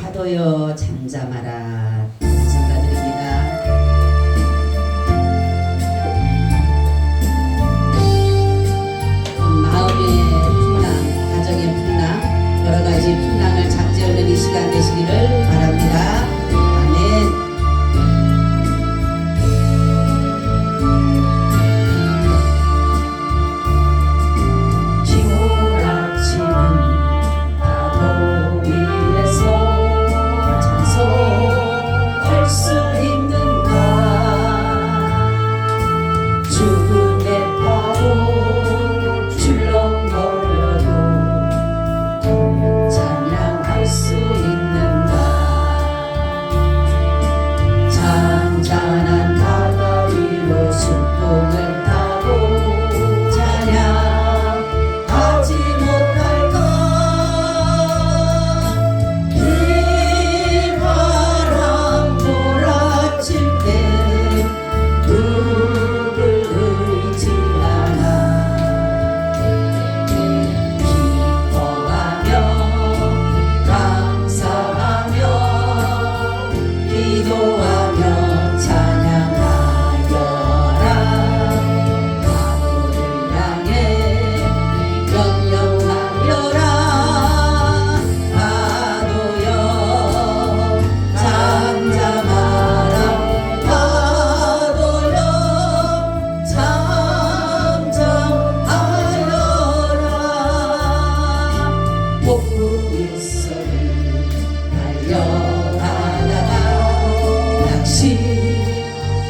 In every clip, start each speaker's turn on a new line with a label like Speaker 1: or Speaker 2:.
Speaker 1: 파도여 잠잠하라. 감사드립니다. 마음의 풍랑, 가정의 풍랑, 여러 가지 풍랑을 잠재우는 이 시간 되시기를 바랍니다. 아멘.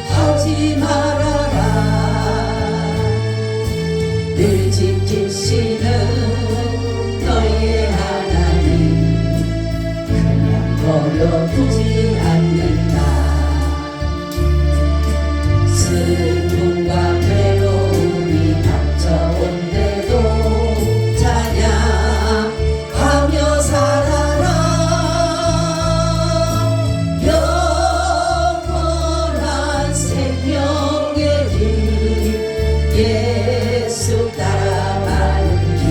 Speaker 1: 하지 말아라. 늘 지키시는 너희의 하나님 그냥 버려두지 않는다. 슬픔과 괴로움이 닥쳐온대도 찬양하며 살아라. 예수 따라가는 길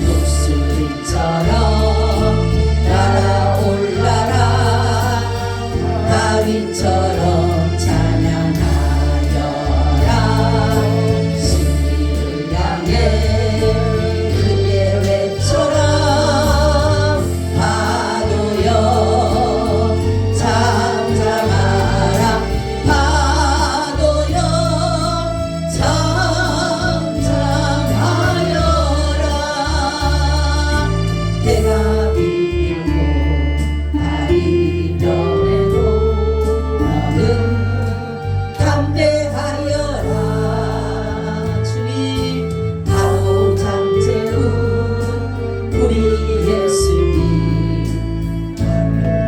Speaker 1: 독수리처럼 날아올라라. 다윗처럼 찬양하여라. 승리를 향해 크게 외쳐라. 파도여 잠잠하라. 해가 비고 달이 변해도 너는 담대하여라. 주님 파도 잠재운 우리 예수님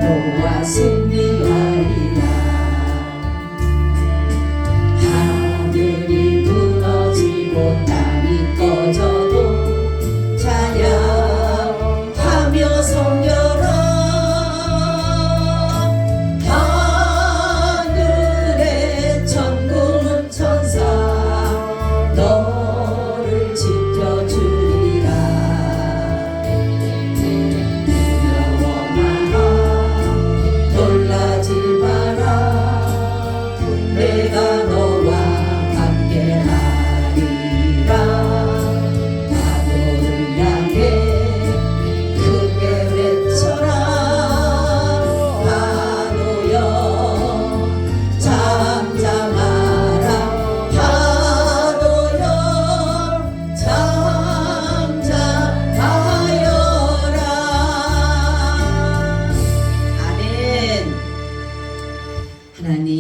Speaker 1: 너와 승리하리라. 하늘이 무너지고 땅이 꺼져도 찬양하며 섬겨라. 하늘의 천군 천사 너를 지켜주리라. 두려워 마라. 놀라지 마라. 내가 너와 함께하리라. 파도를 향해 크게 외쳐라. 파도여 잠잠하라. 파도여 잠잠하여라. 아멘. 하나님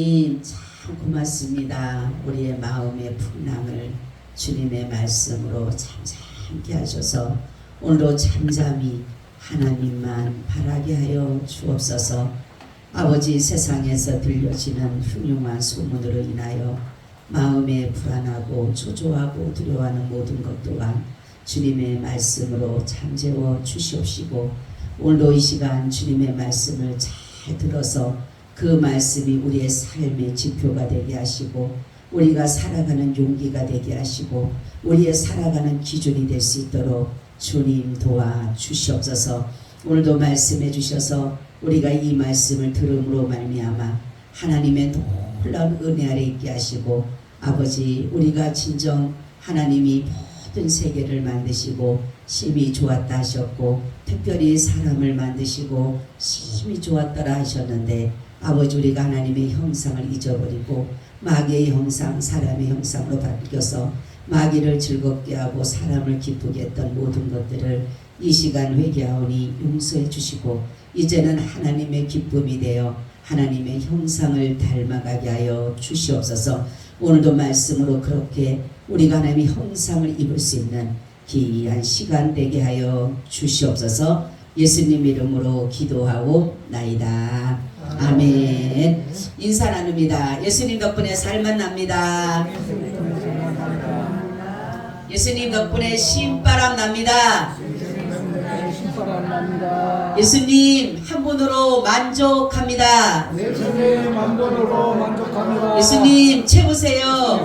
Speaker 1: 참 고맙습니다. 우리의 마음의 풍랑을 주님의 말씀으로 잠잠케 하셔서 오늘도 잠잠히 하나님만 바라게 하여 주옵소서. 아버지, 세상에서 들려지는 흉흉한 소문으로 인하여 마음에 불안하고 초조하고 두려워하는 모든 것 또한 주님의 말씀으로 잠재워 주시옵시고, 오늘도 이 시간 주님의 말씀을 잘 들어서 그 말씀이 우리의 삶의 지표가 되게 하시고 우리가 살아가는 용기가 되게 하시고 우리의 살아가는 기준이 될 수 있도록 주님 도와 주시옵소서. 오늘도 말씀해 주셔서 우리가 이 말씀을 들음으로 말미암아 하나님의 놀라운 은혜 아래 있게 하시고, 아버지, 우리가 진정 하나님이 모든 세계를 만드시고 심히 좋았다 하셨고, 특별히 사람을 만드시고 심히 좋았더라 하셨는데, 아버지, 우리가 하나님의 형상을 잊어버리고 마귀의 형상, 사람의 형상으로 바뀌어서 마귀를 즐겁게 하고 사람을 기쁘게 했던 모든 것들을 이 시간 회개하오니 용서해 주시고, 이제는 하나님의 기쁨이 되어 하나님의 형상을 닮아가게 하여 주시옵소서. 오늘도 말씀으로 그렇게 우리가 하나님의 형상을 입을 수 있는 귀한 시간 되게 하여 주시옵소서. 예수님 이름으로 기도하고 나이다. 아멘. 인사 나눕니다. 예수님 덕분에 살만 납니다. 예수님 덕분에 신바람 납니다. 예수님 한 분으로 만족합니다.
Speaker 2: 예수님 한 분으로 만족합니다.
Speaker 1: 예수님 채우세요.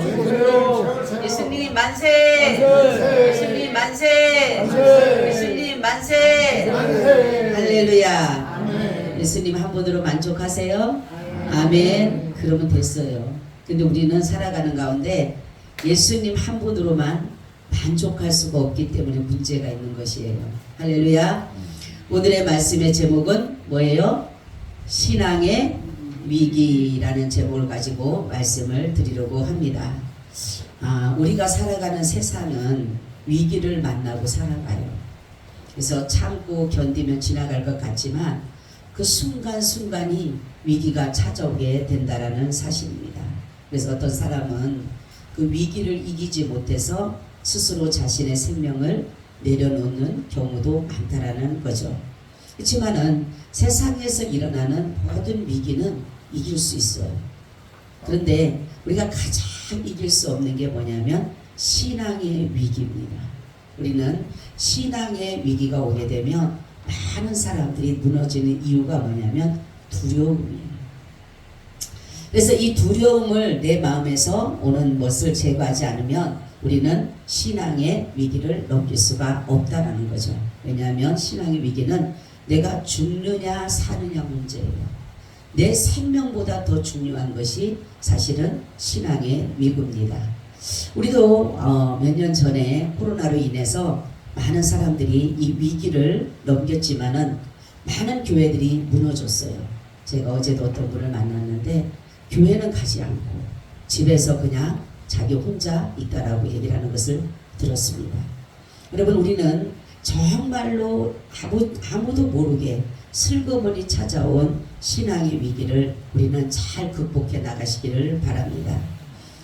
Speaker 1: 예수님 만세. 예수님 만세. 예수님 만세. 할렐루야. 예수님 한 분으로 만족하세요. 아멘. 그러면 됐어요. 근데 우리는 살아가는 가운데 예수님 한 분으로만 만족할 수가 없기 때문에 문제가 있는 것이에요. 할렐루야. 오늘의 말씀의 제목은 뭐예요? 신앙의 위기라는 제목을 가지고 말씀을 드리려고 합니다. 우리가 살아가는 세상은 위기를 만나고 살아가요. 그래서 참고 견디면 지나갈 것 같지만 그 순간순간이 위기가 찾아오게 된다라는 사실입니다. 그래서 어떤 사람은 그 위기를 이기지 못해서 스스로 자신의 생명을 내려놓는 경우도 많다라는 거죠. 그렇지만은 세상에서 일어나는 모든 위기는 이길 수 있어요. 그런데 우리가 가장 이길 수 없는 게 뭐냐면 신앙의 위기입니다. 우리는 신앙의 위기가 오게 되면 많은 사람들이 무너지는 이유가 뭐냐면 두려움이에요. 그래서 이 두려움을 내 마음에서 오는 것을 제거하지 않으면 우리는 신앙의 위기를 넘길 수가 없다라는 거죠. 왜냐하면 신앙의 위기는 내가 죽느냐 사느냐 문제예요. 내 생명보다 더 중요한 것이 사실은 신앙의 위기입니다. 우리도 몇 년 전에 코로나로 인해서 많은 사람들이 이 위기를 넘겼지만은 많은 교회들이 무너졌어요. 제가 어제도 어떤 분을 만났는데 교회는 가지 않고 집에서 그냥 자기 혼자 있다라고 얘기를 하는 것을 들었습니다. 여러분, 우리는 정말로 아무도 모르게 슬그머니 찾아온 신앙의 위기를 우리는 잘 극복해 나가시기를 바랍니다.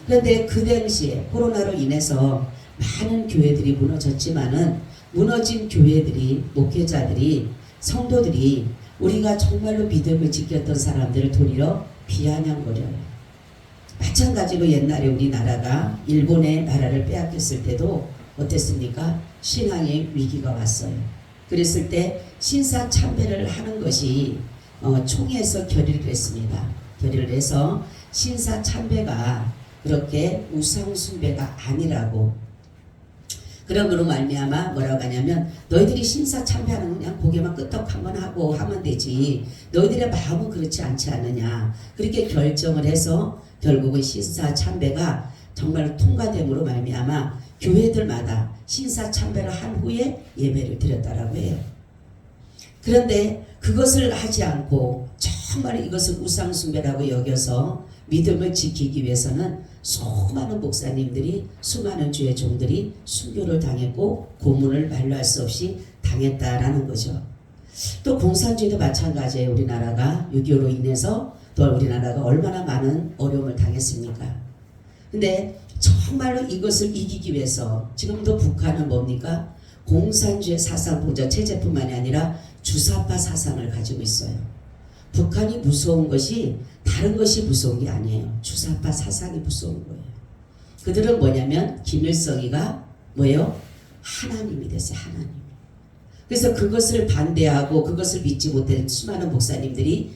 Speaker 1: 그런데 그 당시에 코로나로 인해서 많은 교회들이 무너졌지만은 무너진 교회들이, 목회자들이, 성도들이 우리가 정말로 믿음을 지켰던 사람들을 도리어 비아냥거려요. 마찬가지로 옛날에 우리나라가 일본의 나라를 빼앗겼을 때도 어땠습니까? 신앙의 위기가 왔어요. 그랬을 때 신사참배를 하는 것이 총회에서 결의를 했습니다. 결의를 해서 신사참배가 그렇게 우상숭배가 아니라고, 그러므로 말미암아 뭐라고 하냐면 너희들이 신사참배하는 건 그냥 고개만 끄덕 한번 하고 하면 되지, 너희들의 마음은 그렇지 않지 않느냐, 그렇게 결정을 해서 결국은 신사참배가 정말 통과됨으로 말미암아 교회들마다 신사참배를 한 후에 예배를 드렸다라고 해요. 그런데 그것을 하지 않고 정말 이것을 우상숭배라고 여겨서 믿음을 지키기 위해서는 수많은 목사님들이, 수많은 주의 종들이 순교를 당했고 고문을 말로 할 수 없이 당했다라는 거죠. 또 공산주의도 마찬가지예요. 우리나라가 6.25로 인해서 또 우리나라가 얼마나 많은 어려움을 당했습니까? 근데 정말로 이것을 이기기 위해서 지금도 북한은 뭡니까? 공산주의 사상 봉저 체제뿐만이 아니라 주사파 사상을 가지고 있어요. 북한이 무서운 것이 다른 것이 무서운 게 아니에요. 주사파 사상이 무서운 거예요. 그들은 뭐냐면 김일성이가 뭐예요? 하나님이 됐어요. 하나님. 그래서 그것을 반대하고 그것을 믿지 못한 수많은 목사님들이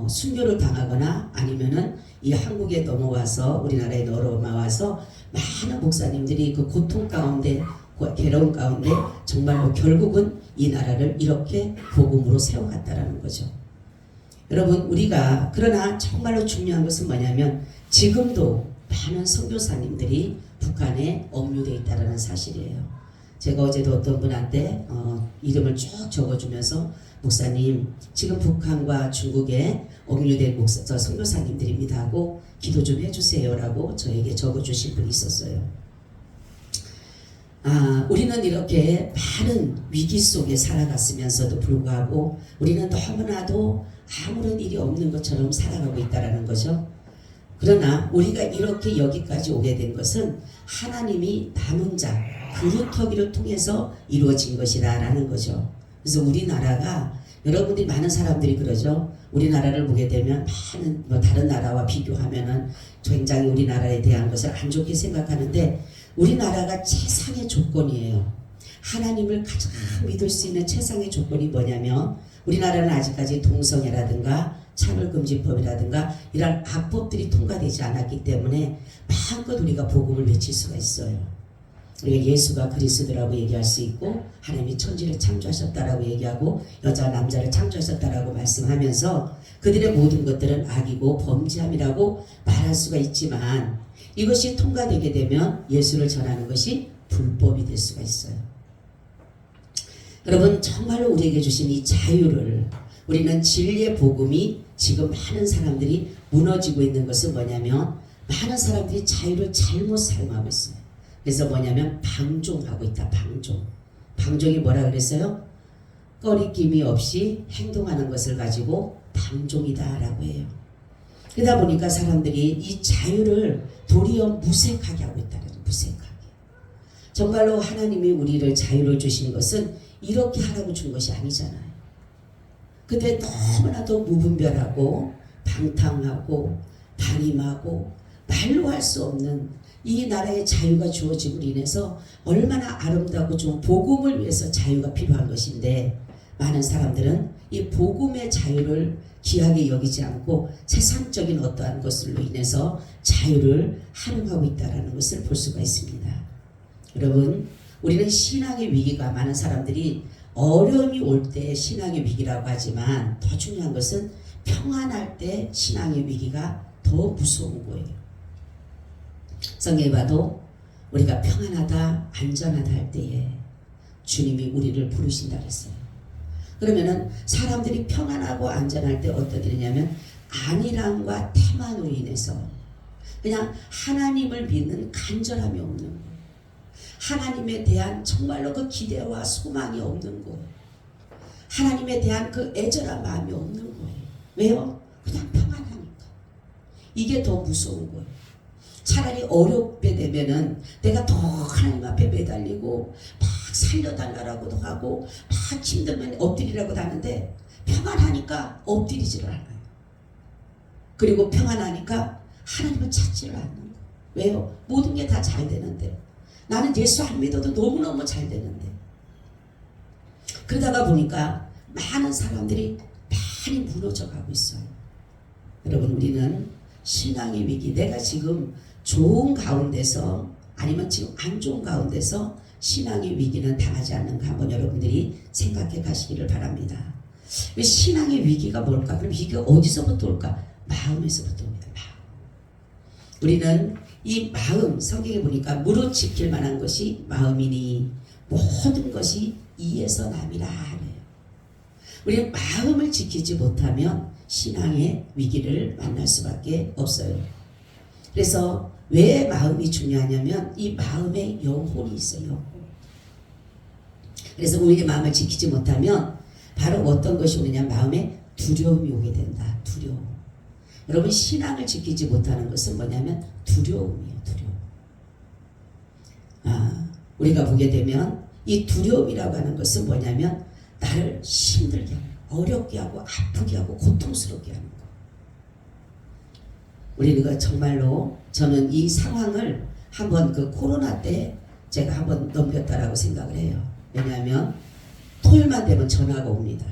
Speaker 1: 순교를 당하거나 아니면은 이 한국에 넘어와서 우리나라에 넘어와서 많은 목사님들이 그 고통 가운데 괴로움 가운데 정말로 결국은 이 나라를 이렇게 복음으로 세워갔다라는 거죠. 여러분, 우리가 그러나 정말로 중요한 것은 뭐냐면 지금도 많은 선교사님들이 북한에 억류되어 있다는 사실이에요. 제가 어제도 어떤 분한테 이름을 쭉 적어주면서 목사님, 지금 북한과 중국에 억류된 선교사님들입니다 하고 기도 좀 해주세요라고 저에게 적어주신 분이 있었어요. 우리는 이렇게 많은 위기 속에 살아갔으면서도 불구하고 우리는 너무나도 아무런 일이 없는 것처럼 살아가고 있다는 거죠. 그러나 우리가 이렇게 여기까지 오게 된 것은 하나님이 남은 자, 그루터기를 통해서 이루어진 것이라는 거죠. 그래서 우리나라가 여러분들이 많은 사람들이 그러죠. 우리나라를 보게 되면 많은 다른 나라와 비교하면은 굉장히 우리나라에 대한 것을 안 좋게 생각하는데 우리나라가 최상의 조건이에요. 하나님을 가장 믿을 수 있는 최상의 조건이 뭐냐면 우리나라는 아직까지 동성애라든가 차별금지법이라든가 이런 악법들이 통과되지 않았기 때문에 마음껏 우리가 복음을 외칠 수가 있어요. 우리가 예수가 그리스도라고 얘기할 수 있고 하나님이 천지를 창조하셨다라고 얘기하고 여자 남자를 창조하셨다라고 말씀하면서 그들의 모든 것들은 악이고 범죄함이라고 말할 수가 있지만 이것이 통과되게 되면 예수를 전하는 것이 불법이 될 수가 있어요. 여러분, 정말로 우리에게 주신 이 자유를 우리는 진리의 복음이 지금 많은 사람들이 무너지고 있는 것은 뭐냐면 많은 사람들이 자유를 잘못 사용하고 있어요. 그래서 뭐냐면 방종하고 있다. 방종이 뭐라 그랬어요? 꺼리낌이 없이 행동하는 것을 가지고 방종이다 라고 해요. 그러다 보니까 사람들이 이 자유를 도리어 무색하게 하고 있다는 거예요. 무색하게. 정말로 하나님이 우리를 자유를 주신 것은 이렇게 하라고 준 것이 아니잖아요. 근데 너무나도 무분별하고 방탕하고 반임하고 말로 할 수 없는 이 나라의 자유가 주어짐으로 인해서 얼마나 아름다고 좀 복음을 위해서 자유가 필요한 것인데 많은 사람들은 이 복음의 자유를 귀하게 여기지 않고 세상적인 어떠한 것들로 인해서 자유를 활용하고 있다는 것을 볼 수가 있습니다. 여러분, 우리는 신앙의 위기가 많은 사람들이 어려움이 올 때 신앙의 위기라고 하지만 더 중요한 것은 평안할 때 신앙의 위기가 더 무서운 거예요. 성경에 봐도 우리가 평안하다 안전하다 할 때에 주님이 우리를 부르신다 그랬어요. 그러면은 사람들이 평안하고 안전할 때 어떤 일이냐면 안일함과 태만으로 인해서 그냥 하나님을 믿는 간절함이 없는 거예요. 하나님에 대한 정말로 그 기대와 소망이 없는 거예요. 하나님에 대한 그 애절한 마음이 없는 거예요. 왜요? 그냥 평안하니까. 이게 더 무서운 거예요. 차라리 어렵게 되면은 내가 더 하나님 앞에 매달리고 막 살려달라고도 하고 막 힘들면 엎드리라고도 하는데 평안하니까 엎드리지를 않아요. 그리고 평안하니까 하나님을 찾지를 않는 거예요. 왜요? 모든 게 다 잘 되는데 나는 예수 안 믿어도 너무너무 잘 되는데 그러다가 보니까 많은 사람들이 많이 무너져 가고 있어요. 여러분, 우리는 신앙의 위기, 내가 지금 좋은 가운데서 아니면 지금 안 좋은 가운데서 신앙의 위기는 당하지 않는가 한번 여러분들이 생각해 가시기를 바랍니다. 신앙의 위기가 뭘까? 그럼 위기가 어디서부터 올까? 마음에서부터 옵니다. 마음. 우리는 이 마음, 성경에 보니까 무릇 지킬 만한 것이 마음이니 모든 것이 이에서 남이라 하네요. 우리는 마음을 지키지 못하면 신앙의 위기를 만날 수밖에 없어요. 그래서 왜 마음이 중요하냐면 이 마음에 영혼이 있어요. 영혼. 그래서 우리의 마음을 지키지 못하면 바로 어떤 것이 오느냐, 마음에 두려움이 오게 된다. 두려움. 여러분, 신앙을 지키지 못하는 것은 뭐냐면 두려움이에요. 두려움. 우리가 보게 되면 이 두려움이라고 하는 것은 뭐냐면 나를 힘들게 하는, 어렵게 하고 아프게 하고 고통스럽게 하는 거. 우리가 정말로 저는 이 상황을 한번 그 코로나 때 제가 한번 넘겼다라고 생각을 해요. 왜냐하면 토요일만 되면 전화가 옵니다.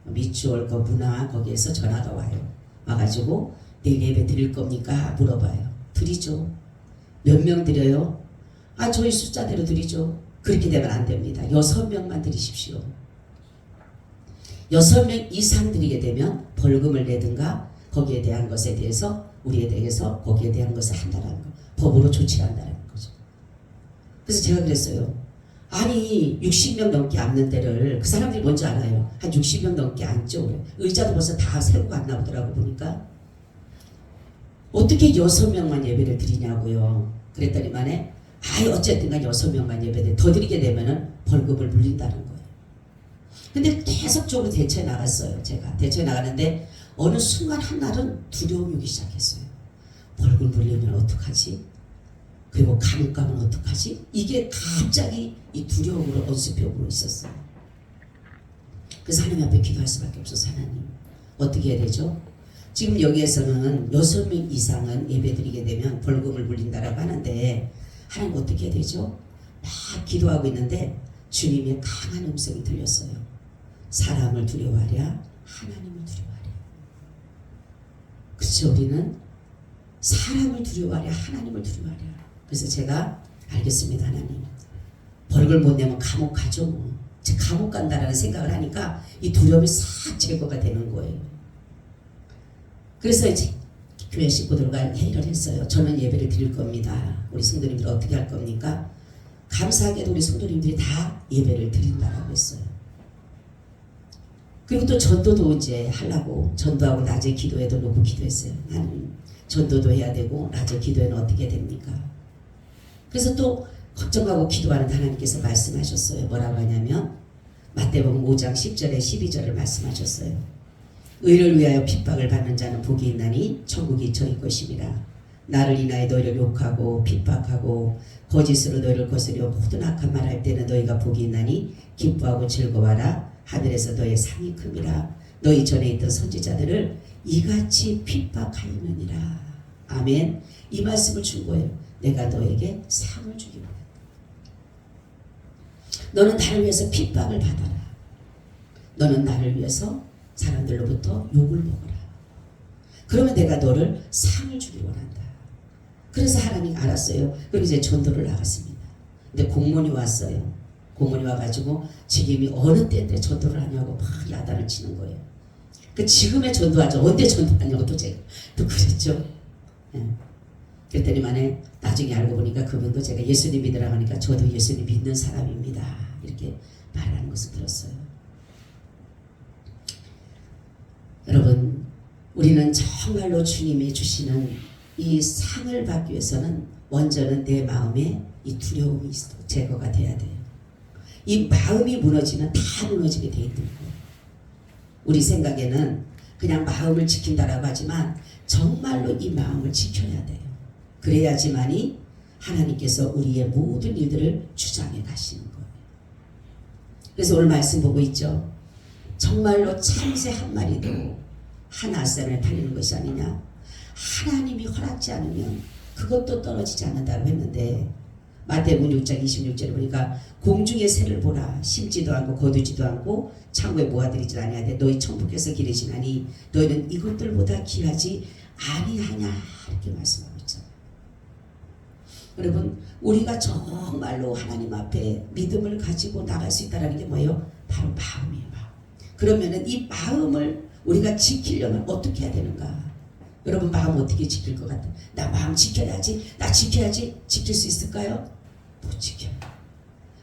Speaker 1: 미추홀 그 문화 거기에서 전화가 와요. 와가지고 내일 예배 드릴 겁니까? 물어봐요. 드리죠. 몇 명 드려요? 저희 숫자대로 드리죠. 그렇게 되면 안 됩니다. 6명만 드리십시오. 6명 이상 드리게 되면 벌금을 내든가 거기에 대한 것에 대해서 우리에 대해서 거기에 대한 것을 한다는 거. 법으로 조치를 한다는 거죠. 그래서 제가 그랬어요. 아니 60명 넘게 앉는 데를 그 사람들이 뭔지 알아요. 한 60명 넘게 앉죠. 그래. 의자도 벌써 다 세고 갔나 보더라고 보니까. 어떻게 6명만 예배를 드리냐고요. 그랬더니만에 어쨌든 간 6명만 예배를 더 드리게 되면은 벌금을 물린다는 거예요. 근데 계속적으로 대처해 나갔어요. 제가 대처해 나가는데 어느 순간 한날은 두려움이 오기 시작했어요. 벌금 물리면 어떡하지? 그리고 감옥 가면 어떡하지? 이게 갑자기 이 두려움으로 언습해오고 있었어요. 그래서 하나님 앞에 기도할 수밖에 없어서 하나님 어떻게 해야 되죠? 지금 여기에서는 6명 이상은 예배드리게 되면 벌금을 물린다라고 하는데 하나님 어떻게 해야 되죠? 막 기도하고 있는데 주님의 강한 음성이 들렸어요. 사람을 두려워하랴 하나님을 두려워하랴. 그렇죠. 우리는 사람을 두려워하랴 하나님을 두려워하랴. 그래서 제가 알겠습니다. 하나님 벌금을 못 내면 감옥 가죠. 뭐. 감옥 간다라는 생각을 하니까 이 두려움이 싹 제거가 되는 거예요. 그래서 이제 교회 식구들과 회의를 했어요. 저는 예배를 드릴 겁니다. 우리 성도님들 어떻게 할 겁니까? 감사하게도 우리 성도님들이 다 예배를 드린다라고 했어요. 그리고 또 전도도 이제 하려고 전도하고 낮에 기도회도 놓고 기도했어요. 하나님 전도도 해야 되고 낮에 기도회는 어떻게 됩니까? 그래서 또 걱정하고 기도하는 하나님께서 말씀하셨어요. 뭐라고 하냐면 마태복음 5장 10절에 12절을 말씀하셨어요. 의를 위하여 핍박을 받는 자는 복이 있나니 천국이 저희 것임이라. 나를 인하여 너희를 욕하고 핍박하고 거짓으로 너희를 거스려 모든 악한 말할 때는 너희가 복이 있나니 기뻐하고 즐거워하라. 하늘에서 너희의 상이 큼이라. 너희 전에 있던 선지자들을 이같이 핍박하였느니라. 아멘. 이 말씀을 준 거예요. 내가 너에게 상을 주기 원한다. 너는 나를 위해서 핍박을 받아라. 너는 나를 위해서 사람들로부터 욕을 먹어라. 그러면 내가 너를 상을 주기 원한다. 그래서 하나님 알았어요. 그리고 이제 전도를 나갔습니다. 근데 공무원이 왔어요. 공무원이 와가지고 지금이 어느 때인데 전도를 하냐고 막 야단을 치는 거예요. 그 지금의 전도하죠. 언제 전도하냐고 또 제가 또 그랬죠. 예. 그랬더니만에 나중에 알고 보니까 그분도 제가 예수님 믿으라고 하니까 저도 예수님 믿는 사람입니다. 이렇게 말하는 것을 들었어요. 여러분 우리는 정말로 주님이 주시는 이 상을 받기 위해서는 먼저는 내 마음에 이 두려움이 제거가 돼야 돼요. 이 마음이 무너지면 다 무너지게 돼 있는 거예요. 우리 생각에는 그냥 마음을 지킨다라고 하지만 정말로 이 마음을 지켜야 돼요. 그래야지만이 하나님께서 우리의 모든 일들을 주장해 가시는 거예요. 그래서 오늘 말씀 보고 있죠. 정말로 참새 한 마리도 한 아산에 달리는 것이 아니냐. 하나님이 허락지 않으면 그것도 떨어지지 않는다고 했는데 마태복음 6장 26절에 보니까 공중의 새를 보라. 심지도 않고 거두지도 않고 창고에 모아들이지 아니하되 너희 천국에서 기르시나니 너희는 이것들보다 귀하지 아니하냐. 이렇게 말씀하고 있잖아요. 여러분 우리가 정말로 하나님 앞에 믿음을 가지고 나갈 수 있다는 게 뭐예요? 바로 마음이에요. 마음. 그러면은 이 마음을 우리가 지키려면 어떻게 해야 되는가? 여러분 마음 어떻게 지킬 것 같아요? 나 마음 지켜야지. 나 지켜야지. 지킬 수 있을까요? 못 지켜요.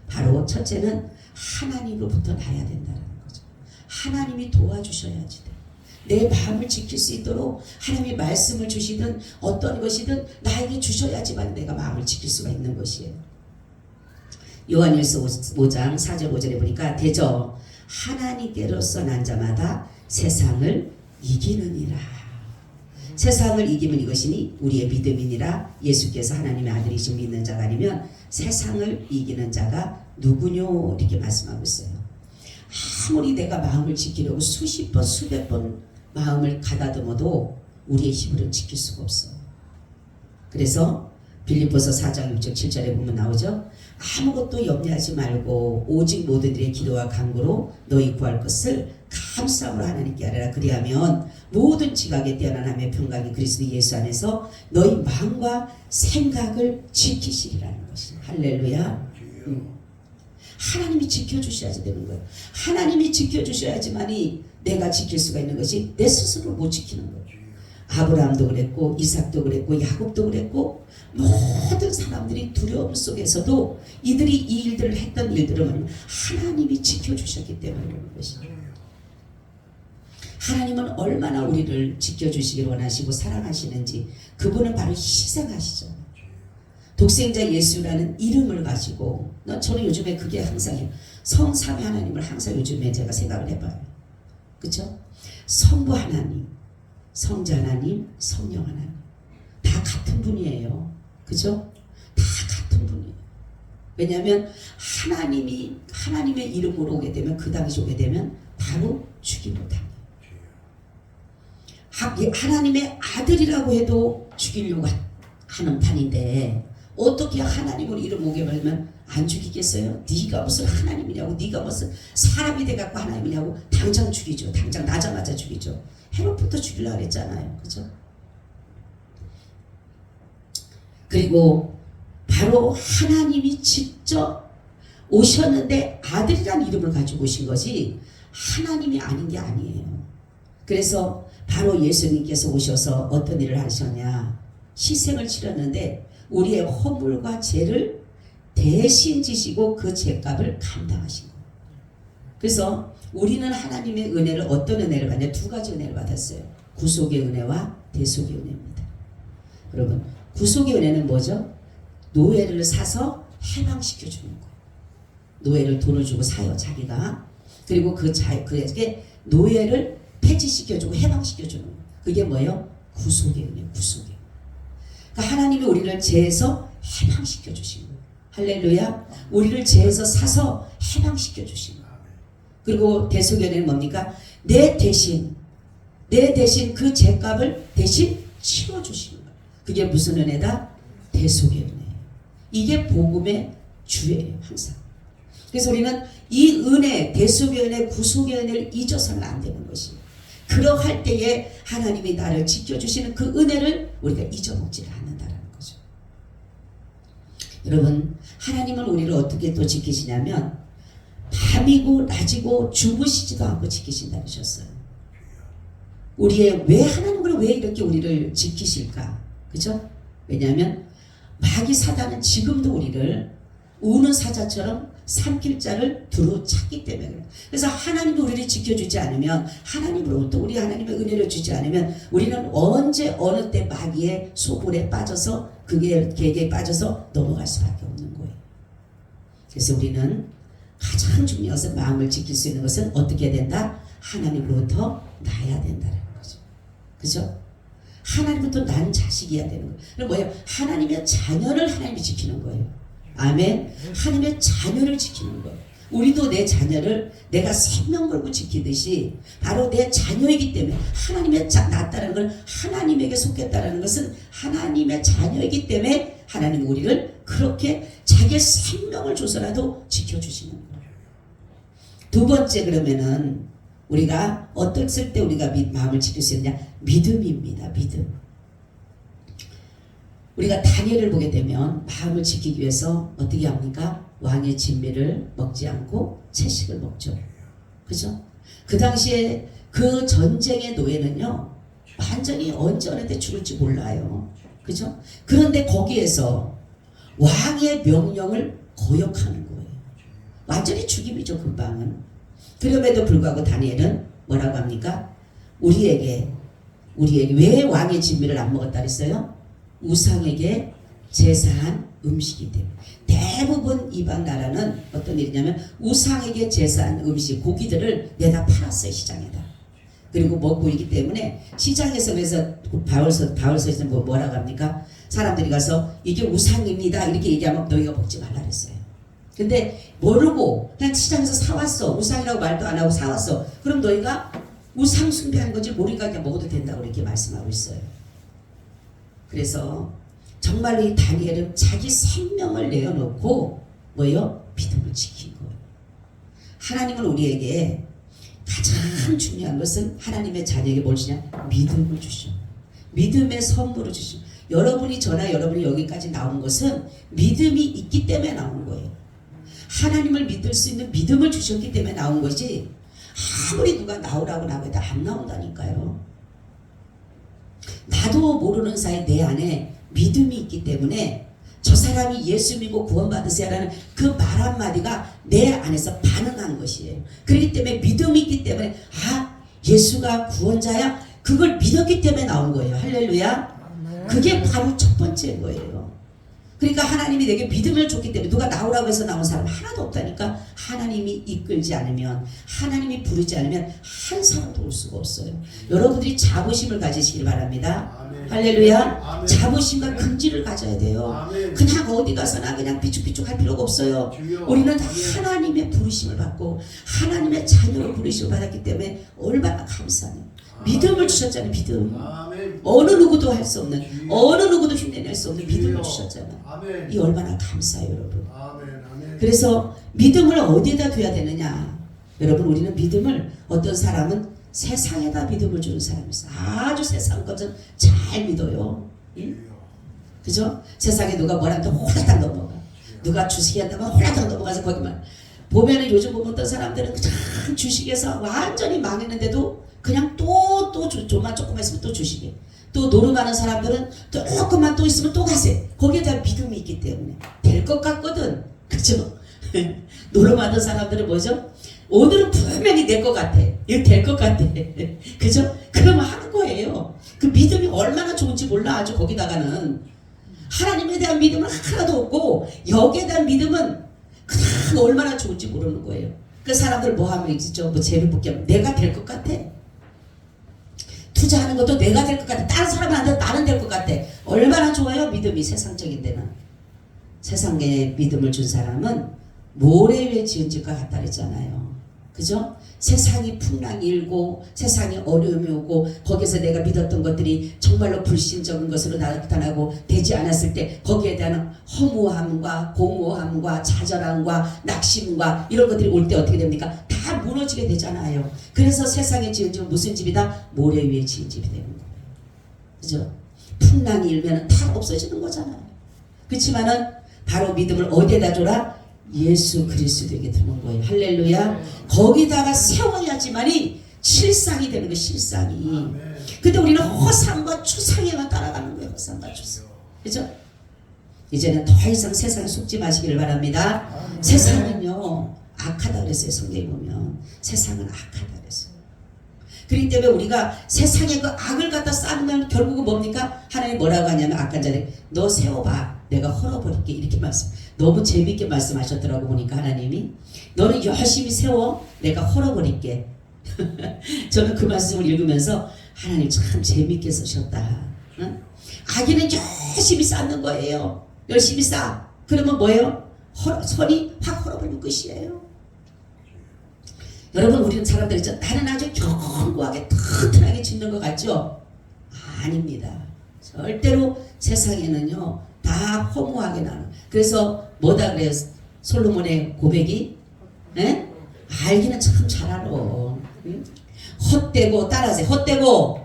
Speaker 1: 바로 첫째는 하나님으로부터 나야 된다는 거죠. 하나님이 도와주셔야지 돼. 내 마음을 지킬 수 있도록 하나님이 말씀을 주시든 어떤 것이든 나에게 주셔야지만 내가 마음을 지킬 수가 있는 것이에요. 요한일서 5장 4절 5절에 보니까 대저 하나님께로서 난 자마다 세상을 이기느니라. 세상을 이기면 이것이니 우리의 믿음이니라. 예수께서 하나님의 아들이신 믿는 자가 아니면 세상을 이기는 자가 누구뇨? 이렇게 말씀하고 있어요. 아무리 내가 마음을 지키려고 수십 번 수백 번 마음을 가다듬어도 우리의 힘으로 지킬 수가 없어. 그래서 빌립보서 4장 6절 7절에 보면 나오죠. 아무것도 염려하지 말고 오직 모든 일의 기도와 간구로 너희 구할 것을 감사함으로 하나님께 아뢰라. 그리하면 모든 지각에 뛰어난 하나님의 평강이 그리스도 예수 안에서 너희 마음과 생각을 지키시리라는 것이. 할렐루야. 하나님이 지켜주셔야지 되는 거예요. 하나님이 지켜주셔야지만이 내가 지킬 수가 있는 것이 내 스스로 못 지키는 거예요. 아브라함도 그랬고 이삭도 그랬고 야곱도 그랬고 모든 사람들이 두려움 속에서도 이들이 이 일들을 했던 일들은 뭐냐면 하나님이 지켜주셨기 때문에 그런 것이에요. 하나님은 얼마나 우리를 지켜주시기를 원하시고 사랑하시는지 그분은 바로 희생하시죠. 독생자 예수라는 이름을 가지고 저는 요즘에 그게 항상 성삼위 하나님을 항상 요즘에 제가 생각을 해봐요. 그렇죠? 성부 하나님, 성자 하나님, 성령 하나님 다 같은 분이에요. 그죠? 다 같은 분이에요. 왜냐하면 하나님의 이름으로 오게 되면 그 당시 오게 되면 바로 죽임을 당해요. 하나님의 아들이라고 해도 죽이려고 하는 판인데 어떻게 하나님을 이름 오게 말면 안 죽이겠어요? 네가 무슨 하나님이냐고, 네가 무슨 사람이 돼갖고 하나님이냐고 당장 죽이죠. 당장 나자마자 죽이죠. 헤롯부터 죽이려고 그랬잖아요. 그죠? 그리고 바로 하나님이 직접 오셨는데 아들이라는 이름을 가지고 오신 것이 하나님이 아닌 게 아니에요. 그래서 바로 예수님께서 오셔서 어떤 일을 하셨냐, 희생을 치렀는데 우리의 허물과 죄를 대신 지시고 그 죄값을 감당하신 거예요. 그래서 우리는 하나님의 은혜를 어떤 은혜를 받냐, 두 가지 은혜를 받았어요. 구속의 은혜와 대속의 은혜입니다. 여러분, 구속의 은혜는 뭐죠? 노예를 사서 해방시켜 주는 거예요. 노예를 돈을 주고 사요, 자기가. 그리고 그에게 노예를 폐지시켜주고 해방시켜주는 거예요. 그게 뭐예요? 구속의 은혜, 구속의 은혜. 그러니까 하나님이 우리를 죄에서 해방시켜 주신 거예요. 할렐루야. 우리를 죄에서 사서 해방시켜 주신 거예요. 그리고 대속의 은혜는 뭡니까? 내 대신 그 죄값을 대신 치러주신 거예요. 그게 무슨 은혜다? 대속의 은혜예요. 이게 복음의 주예요, 항상. 그래서 우리는 이 은혜, 대속의 은혜, 구속의 은혜를 잊어서는 안 되는 것이에요. 그러할 때에 하나님이 나를 지켜주시는 그 은혜를 우리가 잊어먹지를 않는다는 거죠. 여러분, 하나님은 우리를 어떻게 또 지키시냐면 밤이고 낮이고 주무시지도 않고 지키신다 그러셨어요. 왜 하나님은 왜 이렇게 우리를 지키실까? 그죠? 왜냐하면 마귀 사단은 지금도 우리를 우는 사자처럼 삼킬 자를 두루 찾기 때문에 그래요. 그래서 하나님이 우리를 지켜주지 않으면, 하나님으로부터 우리 하나님의 은혜를 주지 않으면 우리는 언제 어느 때 마귀의 소굴에 빠져서 그게 계획에 빠져서 넘어갈 수밖에 없는 거예요. 그래서 우리는 가장 중요한 것은, 마음을 지킬 수 있는 것은 어떻게 된다? 하나님으로부터 나야 된다는 거죠. 그죠? 하나님부터 난 자식이어야 되는 거예요. 그럼 뭐예요? 하나님의 자녀를 하나님이 지키는 거예요. 아멘. 하나님의 자녀를 지키는 거예요. 우리도 내 자녀를 내가 생명 걸고 지키듯이 바로 내 자녀이기 때문에, 하나님의 낳았다는 걸, 하나님에게 속했다는 것은 하나님의 자녀이기 때문에 하나님은 우리를 그렇게 자기의 생명을 줘서라도 지켜주시는 거예요. 두 번째, 그러면은 우리가 어떨 때 우리가 마음을 지킬 수 있느냐? 믿음입니다. 믿음. 우리가 다니엘을 보게 되면 마음을 지키기 위해서 어떻게 합니까? 왕의 진미를 먹지 않고 채식을 먹죠. 그죠? 그 당시에 그 전쟁의 노예는요, 완전히 언제 어느 때 죽을지 몰라요. 그죠? 그런데 거기에서 왕의 명령을 거역하는 거예요. 완전히 죽임이죠, 금방은. 그럼에도 불구하고 다니엘은 뭐라고 합니까? 우리에게 왜 왕의 진미를 안 먹었다 그랬어요? 우상에게 제사한 음식이기 때문에. 대부분 이방 나라는 어떤 일이냐면 우상에게 제사한 음식, 고기들을 내다 팔았어요, 시장에다. 그리고 먹고 있기 때문에 시장에서, 그래서 바울서에서 뭐라고 합니까? 사람들이 가서 이게 우상입니다 이렇게 얘기하면 너희가 먹지 말라 그랬어요. 근데 모르고 그냥 시장에서 사왔어, 우상이라고 말도 안 하고 사왔어, 그럼 너희가 우상 숭배한 건지 모르니까 그냥 먹어도 된다고 이렇게 말씀하고 있어요. 그래서 정말로 이 다니엘은 자기 생명을 내어놓고 뭐예요? 믿음을 지킨 거예요. 하나님은 우리에게 가장 중요한 것은 하나님의 자녀에게 뭘 주냐? 믿음을 주시오. 믿음의 선물을 주시오. 여러분이 여러분이 여기까지 나온 것은 믿음이 있기 때문에 나온 거예요. 하나님을 믿을 수 있는 믿음을 주셨기 때문에 나온 것이 아무리 누가 나오라고 해도 안 나온다니까요. 나도 모르는 사이 내 안에 믿음이 있기 때문에 저 사람이 예수 믿고 구원받으세요라는 그 말 한마디가 내 안에서 반응한 것이에요. 그렇기 때문에 믿음이 있기 때문에 예수가 구원자야, 그걸 믿었기 때문에 나온 거예요. 할렐루야. 그게 바로 첫 번째인 거예요. 그러니까 하나님이 내게 믿음을 줬기 때문에 누가 나오라고 해서 나온 사람 하나도 없다니까. 하나님이 이끌지 않으면, 하나님이 부르지 않으면 한 사람도 올 수가 없어요. 여러분들이 자부심을 가지시길 바랍니다.
Speaker 3: 아멘.
Speaker 1: 할렐루야.
Speaker 3: 아멘.
Speaker 1: 자부심과 긍지를 가져야 돼요.
Speaker 3: 아멘.
Speaker 1: 그냥 어디 가서나 그냥 삐죽삐죽 할 필요가 없어요.
Speaker 3: 주여.
Speaker 1: 우리는
Speaker 3: 아멘.
Speaker 1: 하나님의 부르심을 받고 하나님의 자녀로 부르심을 받았기 때문에 얼마나 감사해요. 믿음을 주셨잖아요. 믿음.
Speaker 3: 아멘.
Speaker 1: 어느 누구도 할 수 없는,
Speaker 3: 주여.
Speaker 1: 어느 누구도 흉내낼 수 없는
Speaker 3: 주여.
Speaker 1: 믿음을 주셨잖아요.
Speaker 3: 아멘.
Speaker 1: 이 얼마나 감사해요, 여러분.
Speaker 3: 아멘. 아멘.
Speaker 1: 그래서 믿음을 어디에다 둬야 되느냐? 여러분, 우리는 믿음을, 어떤 사람은 세상에다 믿음을 주는 사람이 있어요. 아주 세상 것은 잘 믿어요. 응? 그죠? 세상에 누가 뭐라 하면 홀라당 넘어가. 누가 주식이 한다면 홀라당 넘어가서 거기만. 보면은 요즘 보면 어떤 사람들은 그냥 주식에서 완전히 망했는데도 그냥 또 좀만 조금만 있으면 또 주식에. 또 노름하는 사람들은 또 조금만 또 있으면 또 가세. 거기에 대한 믿음이 있기 때문에 될 것 같거든. 그죠? 노름하던 사람들은 뭐죠? 오늘은 분명히 될 것 같아. 이거 될 것 같아. 그죠? 그러면 하는 거예요. 그 믿음이 얼마나 좋은지 몰라. 아주 거기다가는 하나님에 대한 믿음은 하나도 없고 여기에 대한 믿음은 그냥 얼마나 좋은지 모르는 거예요. 그 사람들 뭐 하면 있죠? 뭐 재미붙게 하면 내가 될 것 같아. 투자하는 것도 내가 될 것 같아. 다른 사람은 안 돼. 나는 될 것 같아. 얼마나 좋아요? 믿음이 세상적인 데는. 세상에 믿음을 준 사람은 모래 위에 지은 집과 같다 그랬잖아요. 그죠? 세상이 풍랑이 일고 세상이 어려움이 오고 거기서 내가 믿었던 것들이 정말로 불신적인 것으로 나타나고 되지 않았을 때 거기에 대한 허무함과 공허함과 좌절함과 낙심과 이런 것들이 올 때 어떻게 됩니까? 다 무너지게 되잖아요. 그래서 세상에 지은 집은 무슨 집이다? 모래 위에 지은 집이 되는 거예요. 그죠? 풍랑이 일면 다 없어지는 거잖아요. 그렇지만은 바로 믿음을 어디에다 줘라? 예수 그리스도에게 두는 거예요. 할렐루야. 거기다가 세워야지만이 실상이 되는 거예요. 실상이. 근데 우리는 허상과 추상에만 따라가는 거예요. 허상과 추상. 그죠? 이제는 더 이상 세상에 속지 마시기를 바랍니다. 세상은요 악하다 그랬어요. 성경에 보면 세상은 악하다 그랬어요. 그렇기 때문에 우리가 세상에 그 악을 갖다 쌓으면 결국은 뭡니까? 하나님 뭐라고 하냐면 아까 전에 너 세워봐. 내가 헐어버릴게. 이렇게 너무 재밌게 말씀하셨더라고 보니까 하나님이 너는 열심히 세워. 내가 헐어버릴게. 저는 그 말씀을 읽으면서 하나님 참 재밌게 쓰셨다. 응? 악인은 열심히 쌓는 거예요. 열심히 쌓아. 그러면 뭐예요? 선이 확 헐어버리면 끝이에요. 여러분 우리는 사람들이 있죠. 나는 아주 견고하게 튼튼하게 짓는 것 같죠? 아닙니다. 절대로 세상에는요 다 허무하게 나는. 그래서 뭐다 그래요? 솔로몬의 고백이 에? 알기는 참 잘 알아. 응? 헛되고 따라하세요. 헛되고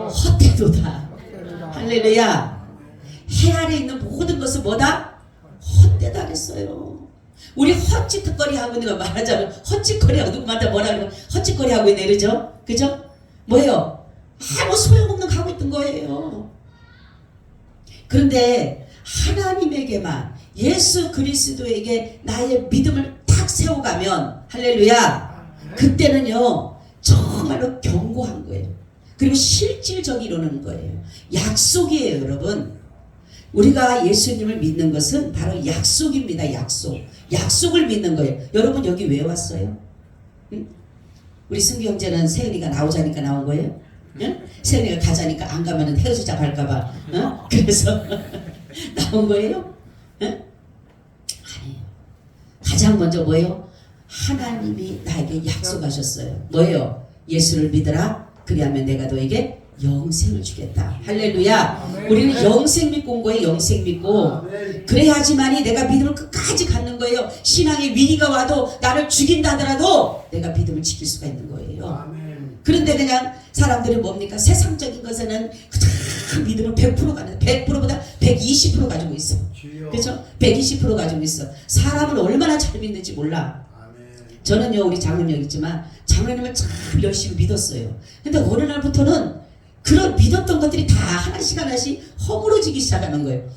Speaker 1: 헛되도다. 할렐루야. 해 아래 있는 모든 것은 뭐다? 헛되다 그랬어요. 우리 헛짓거리 하고 있는 거 말하자면 헛짓거리하고 누구한테 뭐라 그러면 헛짓거리 하고 있네 그죠? 그죠? 뭐예요? 아무 소용없는 거 하고 있던 거예요. 그런데 하나님에게만 예수 그리스도에게 나의 믿음을 탁 세워가면 할렐루야 그때는요 정말로 견고한 거예요. 그리고 실질적이 일어나는 거예요. 약속이에요 여러분. 우리가 예수님을 믿는 것은 바로 약속입니다. 약속을 믿는 거예요. 여러분 여기 왜 왔어요? 응? 우리 승기 형제는 세은이가 나오자니까 나온 거예요? 응? 세은이가 가자니까 안 가면 헤어지자 할까봐 응? 그래서 나온 거예요? 응? 아니에요. 가장 먼저 뭐예요? 하나님이 나에게 약속하셨어요. 뭐예요? 예수를 믿으라. 그리하면 내가 너에게 영생을 주겠다. 할렐루야. 우리는 영생 믿고 온 거예요. 영생 믿고. 그래야지만이 내가 믿음을 끝까지 갖는 거예요. 신앙의 위기가 와도 나를 죽인다 하더라도 내가 믿음을 지킬 수가 있는 거예요. 그런데 그냥 사람들이 뭡니까? 세상적인 것에는 믿음을 100% 가는 100%보다 120% 가지고 있어.
Speaker 2: 주여.
Speaker 1: 그렇죠? 120% 가지고 있어. 사람을 얼마나 잘 믿는지 몰라.
Speaker 2: 아멘.
Speaker 1: 저는요 우리 장로님 여기 있지만 장로님을 참 열심히 믿었어요. 근데 어느 날부터는 그런 믿었던 것들이 다 하나씩 하나씩 허물어지기 시작하는 거예요.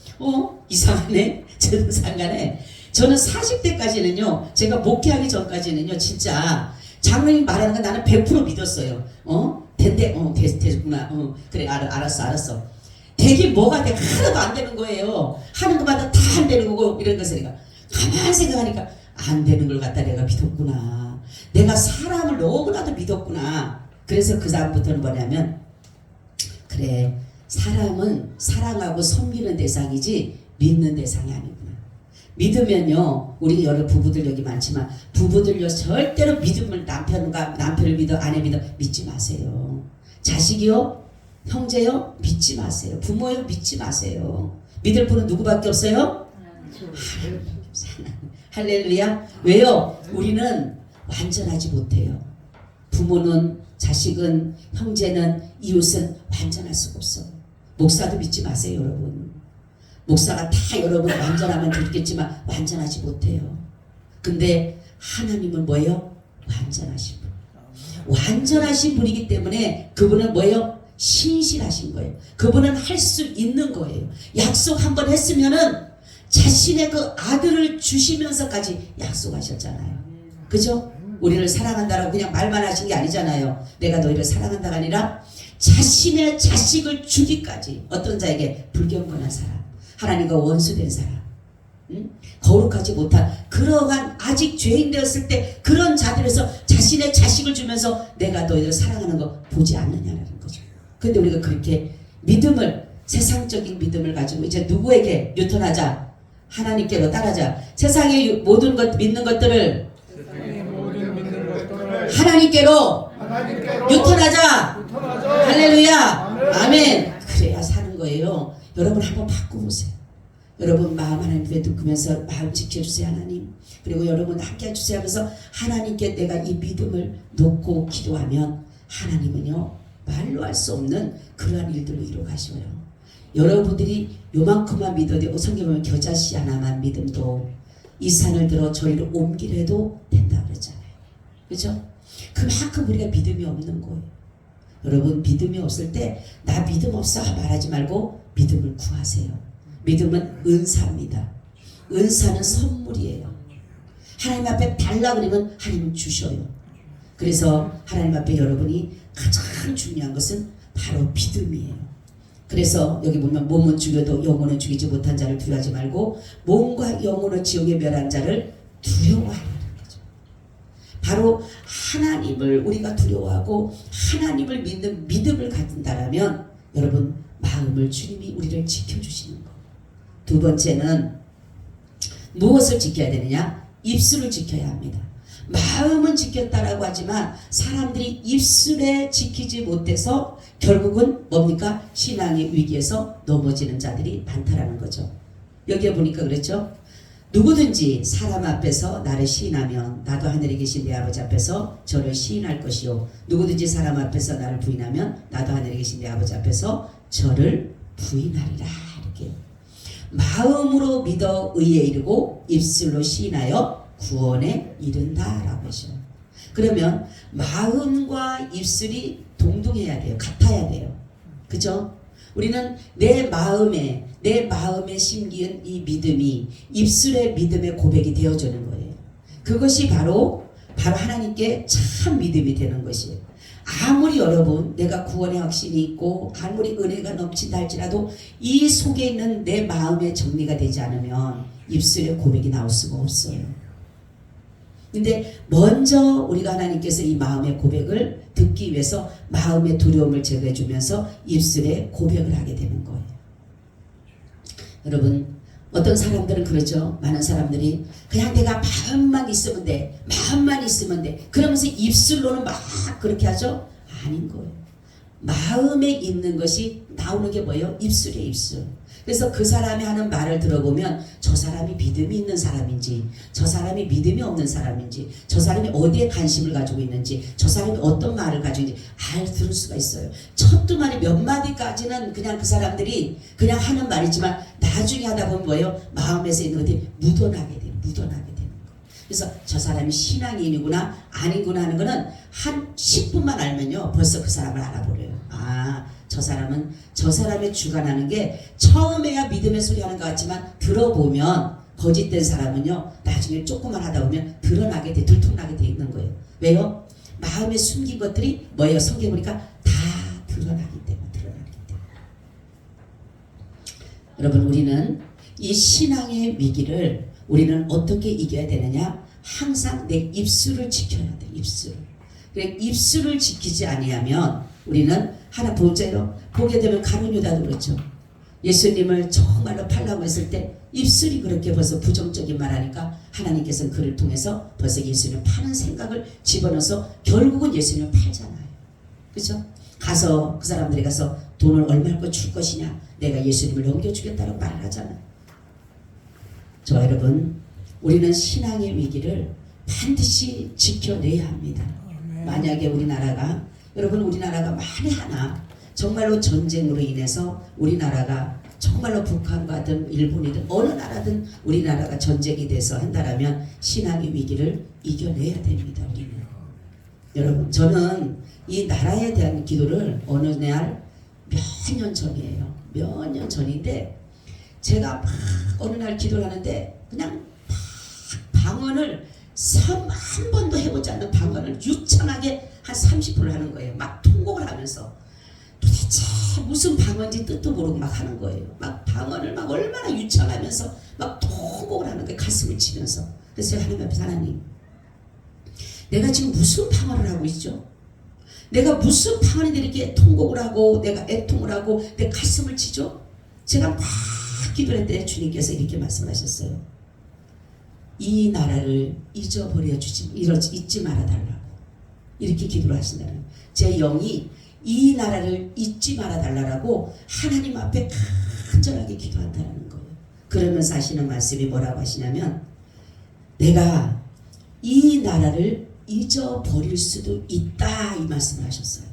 Speaker 1: 이상하네. 저는 상관해. 저는 40대까지는요 제가 목회하기 전까지는요 진짜 장로님 말하는 거 나는 100% 믿었어요. 된대. 됐구나. 그래 알았어. 되긴 뭐가 돼. 하나도 안 되는 거예요. 하는 것마다 다 안 되는 거고 이런 것을 내가 가만히 생각하니까 안 되는 걸 갖다 내가 믿었구나. 내가 사람을 너무나도 믿었구나. 그래서 그 다음부터는 뭐냐면 그래 사람은 사랑하고 섬기는 대상이지 믿는 대상이 아니구나. 믿으면요 우리 여러 부부들 여기 많지만 부부들요 절대로 믿음을 남편을 믿어 아내 믿어 믿지 마세요. 자식이요 형제요 믿지 마세요. 부모요 믿지 마세요. 믿을 분은 누구밖에 없어요? 할렐루야. 왜요? 우리는 완전하지 못해요. 부모는 자식은 형제는 이웃은 완전할 수가 없어. 목사도 믿지 마세요 여러분. 목사가 다 여러분 완전하면 좋겠지만 완전하지 못해요. 근데 하나님은 뭐예요? 완전하신 분. 완전하신 분이기 때문에 그분은 뭐예요? 신실하신 거예요. 그분은 할 수 있는 거예요. 약속 한번 했으면은 자신의 그 아들을 주시면서까지 약속하셨잖아요. 그죠? 우리를 사랑한다라고 그냥 말만 하신 게 아니잖아요. 내가 너희를 사랑한다가 아니라 자신의 자식을 주기까지. 어떤 자에게 불경건한 사람, 하나님과 원수된 사람, 거룩하지 못한 그러한 아직 죄인 되었을 때 그런 자들에서 자신의 자식을 주면서 내가 너희를 사랑하는 거 보지 않느냐는 거죠. 근데 우리가 그렇게 믿음을, 세상적인 믿음을 가지고 이제 누구에게 유턴하자? 하나님께로 따라자. 세상의 모든 것 믿는 것들을 하나님께로 유턴하자. 할렐루야. 아멘. 그래야 사는 거예요. 여러분 한번 바꿔보세요. 여러분 마음 하나님 앞에 두면서 마음 지켜주세요 하나님. 그리고 여러분 함께 해주세요 하면서 하나님께 내가 이 믿음을 놓고 기도하면 하나님은요 말로 할 수 없는 그러한 일들로 이루어 가셔요. 여러분들이 요만큼만 믿어도 성경 보면 겨자씨 하나만 믿음도 이 산을 들어 저리로 옮기려도 된다 그랬잖아요. 그렇죠? 그만큼 우리가 믿음이 없는 거예요. 여러분 믿음이 없을 때 나 믿음 없어 말하지 말고 믿음을 구하세요. 믿음은 은사입니다. 은사는 선물이에요. 하나님 앞에 달라 그러면 하나님은 주셔요. 그래서 하나님 앞에 여러분이 가장 중요한 것은 바로 믿음이에요. 그래서 여기 보면 몸은 죽여도 영혼은 죽이지 못한 자를 두려워하지 말고 몸과 영혼을 지옥에 멸한 자를 두려워하라는 거죠. 바로 하나님을 우리가 두려워하고 하나님을 믿는 믿음을 갖는다라면 여러분 마음을 주님이 우리를 지켜주시는 거. 두 번째는 무엇을 지켜야 되느냐? 입술을 지켜야 합니다. 마음은 지켰다라고 하지만 사람들이 입술에 지키지 못해서 결국은 뭡니까? 신앙의 위기에서 넘어지는 자들이 많다라는 거죠. 여기에 보니까 그렇죠? 누구든지 사람 앞에서 나를 시인하면 나도 하늘에 계신 내 아버지 앞에서 저를 시인할 것이요. 누구든지 사람 앞에서 나를 부인하면 나도 하늘에 계신 내 아버지 앞에서 저를 부인하리라. 이렇게 마음으로 믿어 의에 이르고 입술로 시인하여 구원에 이른다라고 하죠. 그러면 마음과 입술이 동등해야 돼요. 같아야 돼요. 그죠? 우리는 내 마음에 심기은 이 믿음이 입술의 믿음의 고백이 되어주는 거예요. 그것이 바로 하나님께 참 믿음이 되는 것이에요. 아무리 여러분 내가 구원의 확신이 있고 아무리 은혜가 넘친다 할지라도 이 속에 있는 내 마음의 정리가 되지 않으면 입술의 고백이 나올 수가 없어요. 근데 먼저 우리가 하나님께서 이 마음의 고백을 듣기 위해서 마음의 두려움을 제거해 주면서 입술에 고백을 하게 되는 거예요. 여러분 어떤 사람들은 그러죠. 많은 사람들이 그냥 내가 마음만 있으면 돼. 마음만 있으면 돼. 그러면서 입술로는 막 그렇게 하죠. 아닌 거예요. 마음에 있는 것이 나오는 게 뭐예요? 입술이에요. 입술. 그래서 그 사람이 하는 말을 들어보면 저 사람이 믿음이 있는 사람인지 저 사람이 믿음이 없는 사람인지 저 사람이 어디에 관심을 가지고 있는지 저 사람이 어떤 말을 가지고 있는지 들을 수가 있어요. 첫 두 마디 몇 마디까지는 그냥 그 사람들이 그냥 하는 말이지만 나중에 하다 보면 뭐예요? 마음에서 있는 것들이 묻어나게 돼요. 묻어나게 되는 거예요. 그래서 저 사람이 신앙인이구나 아니구나 하는 거는 한 10분만 알면요 벌써 그 사람을 알아버려요. 저 사람은 저 사람의 주관하는 게 처음에야 믿음의 소리 하는 것 같지만 들어보면 거짓된 사람은요 나중에 조금만 하다 보면 드러나게 돼 들통나게 돼 있는 거예요. 왜요? 마음에 숨긴 것들이 뭐예요? 성경 보니까 다 드러나기 때문에. 여러분 우리는 이 신앙의 위기를 우리는 어떻게 이겨야 되느냐? 항상 내 입술을 지켜야 돼. 입술을. 그래 입술을 지키지 아니하면 우리는 하나 보세요. 보게 되면 가룟 유다도 그렇죠. 예수님을 정말로 팔라고 했을 때 입술이 그렇게 벌써 부정적인 말하니까 하나님께서는 그를 통해서 벌써 예수님을 파는 생각을 집어넣어서 결국은 예수님을 팔잖아요. 그렇죠? 가서 그 사람들이 가서 돈을 얼마나 줄 것이냐 내가 예수님을 넘겨주겠다고 말을 하잖아요. 저와 여러분 우리는 신앙의 위기를 반드시 지켜내야 합니다. 만약에 우리나라가 여러분 우리나라가 만에 하나 정말로 전쟁으로 인해서 우리나라가 정말로 북한과든 일본이든 어느 나라든 우리나라가 전쟁이 돼서 한다라면 신앙의 위기를 이겨내야 됩니다. 우리는. 여러분 저는 이 나라에 대한 기도를 어느 날 몇 년 전이에요. 몇 년 전인데 제가 막 어느 날 기도를 하는데 그냥 막 방언을 한 번도 해보지 않는 방언을 유창하게 한 30분을 하는 거예요. 막 통곡을 하면서 도대체 무슨 방언인지 뜻도 모르고 막 하는 거예요. 막 방언을 막 얼마나 유창하면서 막 통곡을 하는 거예요. 가슴을 치면서. 그래서 하나님 앞에서 하나님 내가 지금 무슨 방언을 하고 있죠? 내가 무슨 방언인데 이렇게 통곡을 하고 내가 애통을 하고 내 가슴을 치죠? 제가 막 기도를 했더니 주님께서 이렇게 말씀하셨어요. 이 나라를 잊지 말아달라고 이렇게 기도를 하신다는 제 영이 이 나라를 잊지 말아달라고 하나님 앞에 간절하게 기도한다는 거예요. 그러면서 하시는 말씀이 뭐라고 하시냐면 내가 이 나라를 잊어버릴 수도 있다 이 말씀을 하셨어요.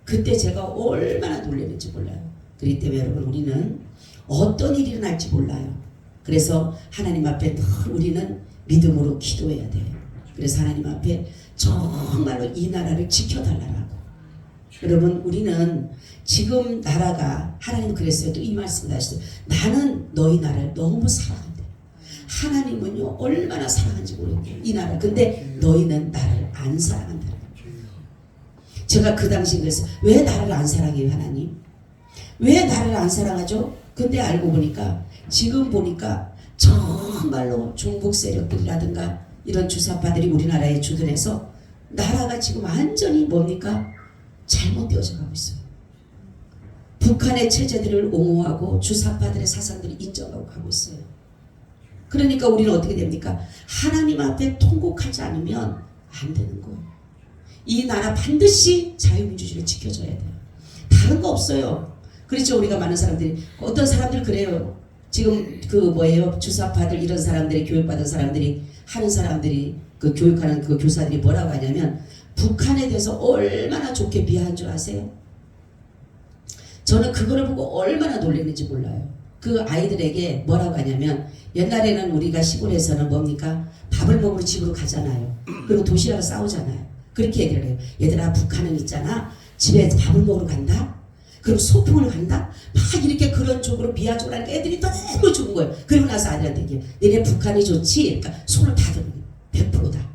Speaker 1: 그때 제가 얼마나 놀랐는지 몰라요. 그렇기 때문에 여러분 우리는 어떤 일이 일어날지 몰라요. 그래서 하나님 앞에 늘 우리는 믿음으로 기도해야 돼요. 그래서 하나님 앞에 정말로 이 나라를 지켜달라고. 여러분 우리는 지금 나라가 하나님 그랬어요. 또 이 말씀을 하시죠. 나는 너희 나라를 너무 사랑한다. 하나님은요 얼마나 사랑한지 모르겠어요. 이 나라. 근데 너희는 나를 안 사랑한다. 제가 그 당시에 그랬어요. 왜 나를 안 사랑해요 하나님? 왜 나를 안 사랑하죠? 근데 알고 보니까 지금 보니까 정말로 종북 세력들이라든가 이런 주사파들이 우리나라에 주둔해서 나라가 지금 완전히 뭡니까? 잘못되어져 가고 있어요. 북한의 체제들을 옹호하고 주사파들의 사상들을 인정하고 가고 있어요. 그러니까 우리는 어떻게 됩니까? 하나님 앞에 통곡하지 않으면 안 되는 거예요. 이 나라 반드시 자유민주주의를 지켜줘야 돼요. 다른 거 없어요. 그렇죠. 우리가 많은 사람들이 어떤 사람들 그래요. 지금 그 뭐예요? 주사파들 이런 사람들이 교육받은 사람들이 하는 사람들이 그 교육하는 그 교사들이 뭐라고 하냐면 북한에 대해서 얼마나 좋게 비하한 줄 아세요? 저는 그거를 보고 얼마나 놀랐는지 몰라요. 그 아이들에게 뭐라고 하냐면 옛날에는 우리가 시골에서는 뭡니까? 밥을 먹으러 집으로 가잖아요. 그리고 도시락을 싸우잖아요. 그렇게 얘기를 해요. 얘들아 북한은 있잖아. 집에 밥을 먹으러 간다. 그리고 소풍을 간다. 막 이렇게 그런 쪽으로 비하적으로 하니까 애들이 너무 좋은 거예요. 그리고 나서 아들한테 얘기해요. 너네 북한이 좋지? 그러니까 손을 다 들고 100%다.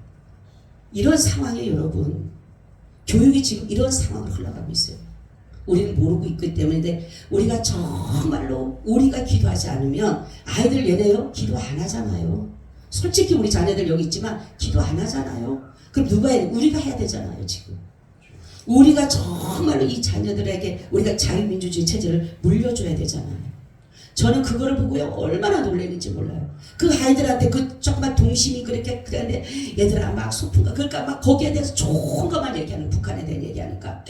Speaker 1: 이런 상황이에요 여러분. 교육이 지금 이런 상황으로 흘러가고 있어요. 우리는 모르고 있기 때문에 우리가 정말로 우리가 기도하지 않으면 아이들 얘네요 기도 안 하잖아요. 솔직히 우리 자녀들 여기 있지만 기도 안 하잖아요. 그럼 누가 해야 돼? 우리가 해야 되잖아요 지금. 우리가 정말로 이 자녀들에게 우리가 자유민주주의 체제를 물려줘야 되잖아요. 저는 그거를 보고요 얼마나 놀라는지 몰라요. 그 아이들한테 그 조그만 동심이 그렇게 그랬는데 얘들아 막 소풍가 그러니까 막 거기에 대해서 좋은 것만 얘기하는 북한에 대한 얘기하니까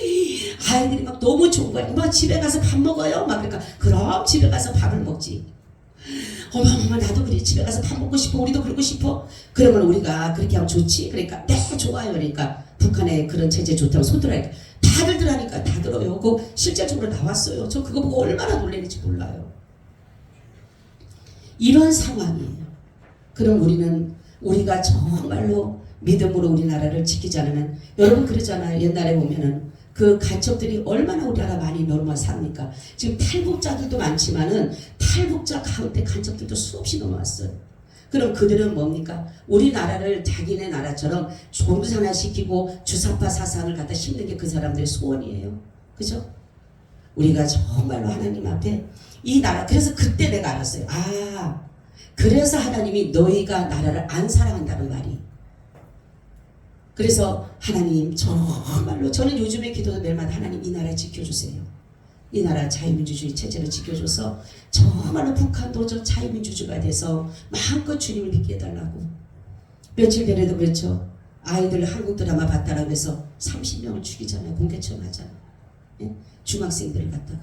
Speaker 1: 아이들이 막 너무 좋은 거야. 막 집에 가서 밥 먹어요. 막 그러니까 그럼 집에 가서 밥을 먹지. 어머 나도 그래 집에 가서 밥 먹고 싶어. 우리도 그러고 싶어. 그러면 우리가 그렇게 하면 좋지. 그러니까 네 좋아요. 그러니까 북한의 그런 체제 좋다고 손들어니까 다들 들으니까 다 들어요. 그 실제적으로 나왔어요. 저 그거 보고 얼마나 놀라는지 몰라요. 이런 상황이에요. 그럼 우리가 정말로 믿음으로 우리나라를 지키지 않으면 여러분 그러잖아요. 옛날에 보면은 그 간첩들이 얼마나 우리나라 많이 넘어 삽니까? 지금 탈북자들도 많지만은 탈북자 가운데 간첩들도 수없이 넘어왔어요. 그럼 그들은 뭡니까? 우리나라를 자기네 나라처럼 종산화시키고 주사파 사상을 갖다 심는 게 그 사람들의 소원이에요. 그죠? 우리가 정말로 하나님 앞에 이 나라 그래서 그때 내가 알았어요. 아 그래서 하나님이 너희가 나라를 안 사랑한다는 말이. 그래서 하나님 정말로 저는 요즘에 기도도 매일마다 하나님 이 나라 지켜주세요. 이 나라 자유민주주의 체제를 지켜줘서 정말로 북한도 저 자유민주주의가 돼서 마음껏 주님을 믿게 해달라고. 며칠 전에도 그렇죠. 아이들 한국 드라마 봤다라고 해서 30명을 죽이잖아요. 공개처럼 하잖아요. 예? 중학생들을 갖다가.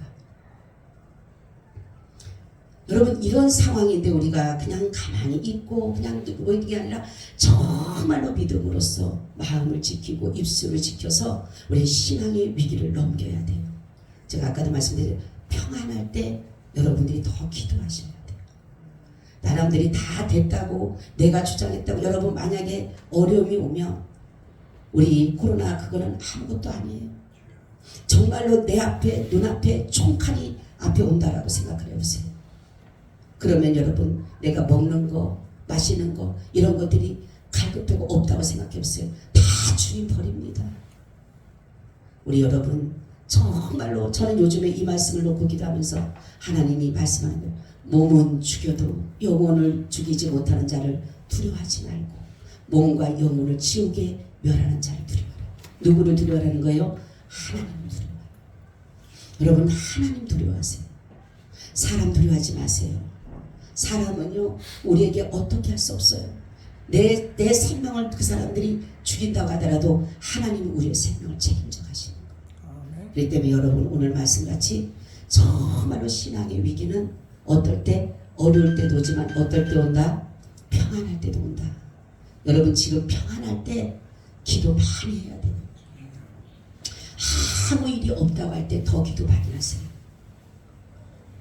Speaker 1: 여러분 이런 상황인데 우리가 그냥 가만히 있고 그냥 누구 있는 게 아니라 정말로 믿음으로써 마음을 지키고 입술을 지켜서 우리 신앙의 위기를 넘겨야 돼요. 제가 아까도 말씀드린 평안할 때 여러분들이 더 기도하셔야 돼요. 사람들이 다 됐다고 내가 주장했다고 여러분 만약에 어려움이 오면 우리 코로나 그거는 아무것도 아니에요. 정말로 내 앞에 눈앞에 총칼이 앞에 온다라고 생각을 해보세요. 그러면 여러분 내가 먹는 거 마시는 거 이런 것들이 갈급하고 없다고 생각해보세요. 다 주님 버립니다. 우리 여러분 정말로 저는 요즘에 이 말씀을 놓고 기도하면서 하나님이 말씀하는 거예요. 몸은 죽여도 영혼을 죽이지 못하는 자를 두려워하지 말고 몸과 영혼을 지옥에 멸하는 자를 두려워하라. 누구를 두려워하는 거예요? 하나님을 두려워해요. 여러분 하나님 두려워하세요. 사람 두려워하지 마세요. 사람은요 우리에게 어떻게 할 수 없어요. 내 생명을 그 사람들이 죽인다고 하더라도 하나님은 우리의 생명을 책임져 가시는 거예요. 그렇기 때문에 여러분 오늘 말씀같이 정말로 신앙의 위기는 어떨 때 어려울 때도 오지만 어떨 때 온다? 평안할 때도 온다. 여러분 지금 평안할 때 기도 많이 해야 돼요. 아무 일이 없다고 할 때 더 기도 많이 하세요.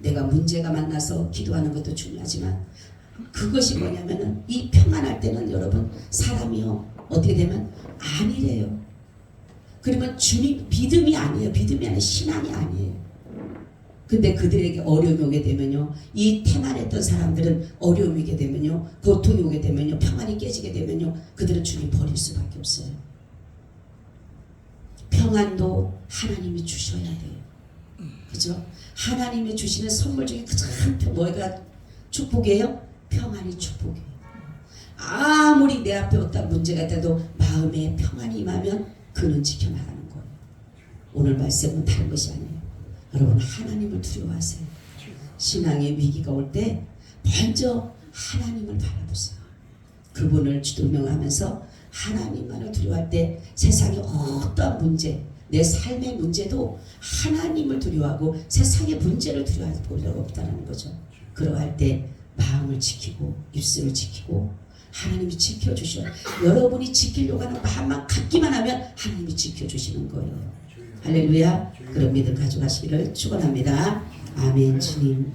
Speaker 1: 내가 문제가 만나서 기도하는 것도 중요하지만 그것이 뭐냐면은 이 평안할 때는 여러분 사람이요 어떻게 되면 아니래요. 그러면 주님 믿음이 아니에요. 믿음이 아니라 신앙이 아니에요. 근데 그들에게 어려움이 오게 되면요 이 태만했던 사람들은 어려움이 오게 되면요 고통이 오게 되면요 평안이 깨지게 되면요 그들은 주님 버릴 수밖에 없어요. 평안도 하나님이 주셔야 돼요. 그죠? 하나님이 주시는 선물 중에 가장 뭐가 축복이에요? 평안이 축복이에요. 아무리 내 앞에 어떤 문제가 있다도 마음에 평안이 임하면 그는 지켜나가는 거예요. 오늘 말씀은 다른 것이 아니에요. 여러분 하나님을 두려워하세요. 신앙의 위기가 올 때 먼저 하나님을 바라보세요. 그분을 두명하면서 하나님만을 두려워할 때 세상의 어떠한 문제 내 삶의 문제도 하나님을 두려워하고 세상의 문제를 두려워할 필요가 없다는 거죠. 그러할 때 마음을 지키고 입술을 지키고 하나님이 지켜주셔. 여러분이 지키려고 하는 마음만 갖기만 하면 하나님이 지켜주시는 거예요. 할렐루야. 그런 믿음 가져가시기를 축원합니다. 아멘. 주님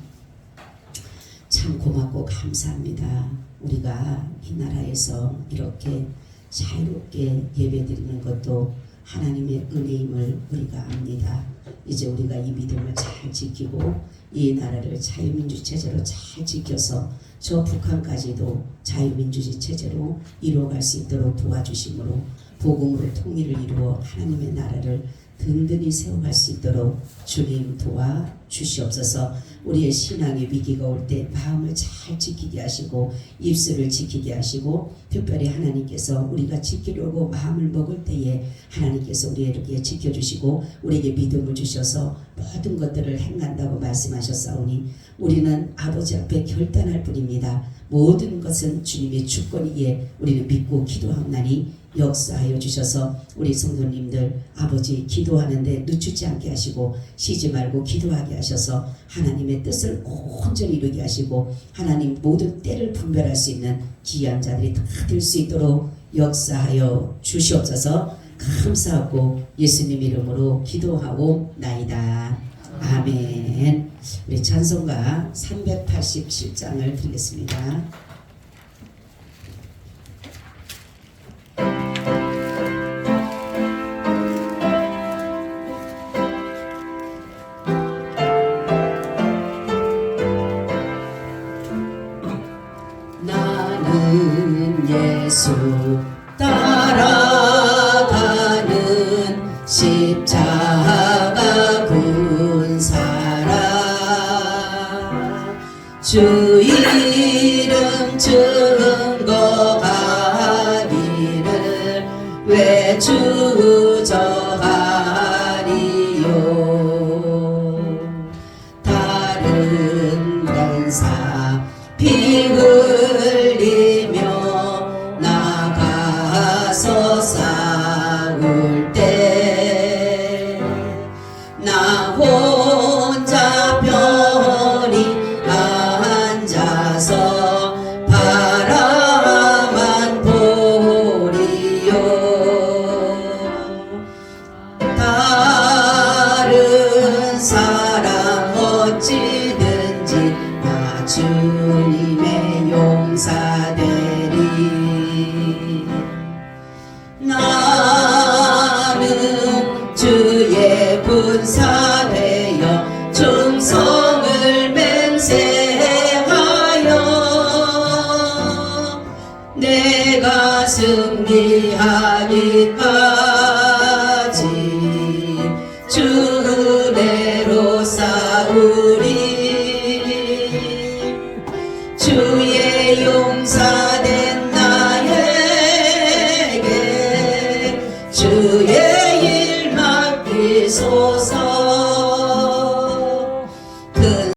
Speaker 1: 참 고맙고 감사합니다. 우리가 이 나라에서 이렇게 자유롭게 예배드리는 것도 하나님의 은혜임을 우리가 압니다. 이제 우리가 이 믿음을 잘 지키고 이 나라를 자유민주주의 체제로 잘 지켜서 저 북한까지도 자유민주주의 체제로 이루어갈 수 있도록 도와주심으로 복음으로 통일을 이루어 하나님의 나라를 든든히 세워갈 수 있도록 주님 도와 주시옵소서. 우리의 신앙의 위기가 올 때 마음을 잘 지키게 하시고 입술을 지키게 하시고 특별히 하나님께서 우리가 지키려고 마음을 먹을 때에 하나님께서 우리에게 지켜주시고 우리에게 믿음을 주셔서 모든 것들을 행한다고 말씀하셨사오니 우리는 아버지 앞에 결단할 뿐입니다. 모든 것은 주님의 주권이기에 우리는 믿고 기도하오나니 역사하여 주셔서 우리 성도님들 아버지 기도하는데 늦추지 않게 하시고 쉬지 말고 기도하게 하셔서 하나님의 뜻을 온전히 이루게 하시고 하나님 모든 때를 분별할 수 있는 귀한 자들이 다 될 수 있도록 역사하여 주시옵소서. 감사하고 예수님 이름으로 기도하고 나이다. 아멘. 우리 찬송가 387장을 드리겠습니다. 나는 예수 따라가는 십자가 군 사람 주 이름 증거하기를 왜 주저하리요 다른 권사 피 흘리며 나가서 싸울 때 나 혼자 편히 앉아서 바라만 보리요 다른 사람 어찌든지 나 주님의 용사되리 나는 주의 군사 되어 충성을 맹세하여 내가 승리하기까지 주 은혜로 싸우리 주